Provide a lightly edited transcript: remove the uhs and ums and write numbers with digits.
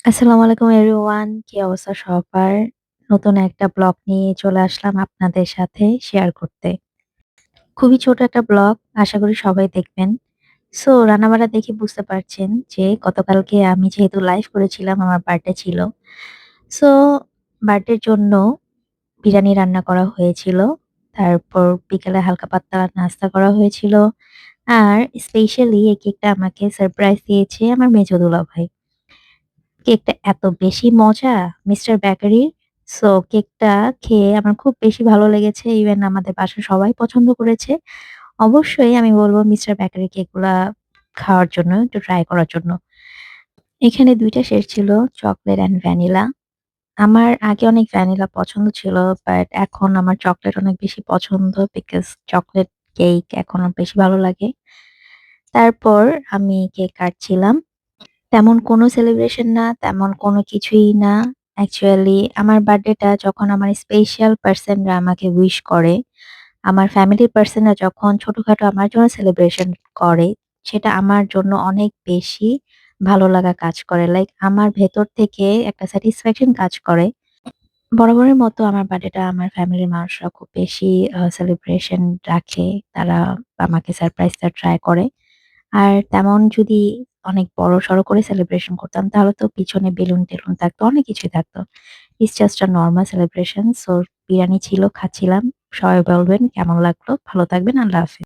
আসসালামু আলাইকুম এভরিওয়ান। কি অবস্থা সবার? নতুন একটা ব্লগ নিয়ে চলে আসলাম আপনাদের সাথে শেয়ার করতে। খুবই ছোট একটা ব্লগ, আশা করি সবাই দেখবেন। সো রান্নাবাড়া দেখে বুঝতে পারছেন যে গতকালকে আমি যেহেতু লাইভ করেছিলাম আমার বার্থডে ছিল। সো বার্থডের জন্য বিরিয়ানি রান্না করা হয়েছিল। তারপর বিকেলে হালকা পাতলা নাস্তা করা হয়েছিল। আর স্পেশালি এই কেকটা আমাকে সারপ্রাইজ দিয়েছে আমার মেজো দুলাভাই। কেকটা এত বেশি মজা মিস্টার বেকারির। সো কেকটা খেয়ে আমার খুব বেশি ভালো লেগেছে। ইভেন আমাদের বাসার সবাই পছন্দ করেছে। অবশ্যই আমি বলব মিস্টার বেকারির কেকগুলা খাওয়ার জন্য, একটু ট্রাই করার জন্য। এখানে ২ টা শেড ছিল চকোলেট অ্যান্ড ভ্যানিলা। আমার আগে অনেক ভ্যানিলা পছন্দ ছিল। বাট এখন আমার চকোলেট অনেক বেশি পছন্দ বিকজ চকোলেট কেক এখন বেশি ভালো লাগে। তারপর আমি কেক কাটছিলাম। তেমন কোনো সেলিব্রেশন না, তেমন কোনো কিছুই না। অ্যাকচুয়ালি আমার বার্থডেটা যখন আমার স্পেশাল পারসন রা আমাকে উইশ করে, আমার ফ্যামিলির পারসন রা যখন ছোটখাটো আমার জন্য সেলিব্রেশন করে, সেটা আমার জন্য অনেক বেশি ভালো লাগা কাজ করে। লাইক আমার ভেতর থেকে একটা স্যাটিসফ্যাকশন কাজ করে। বরাবরের মতো আমার বার্থডেটা আমার ফ্যামিলির মানুষরা খুব বেশি সেলিব্রেশন রাখে। তারা আমাকে সারপ্রাইজ দেওয়ার ট্রাই করে। আর তেমন যদি অনেক বড়সড় করে সেলিব্রেশন করতাম তাহলে তো পিছনে বেলুন-টেলুন থাকতো, অনেক কিছুই থাকতো। It's just a normal celebration. So biryani ছিল, খাচ্ছিলাম। সবাই বলবেন কেমন লাগলো? ভালো থাকবেন। আল্লাহ হাফেজ।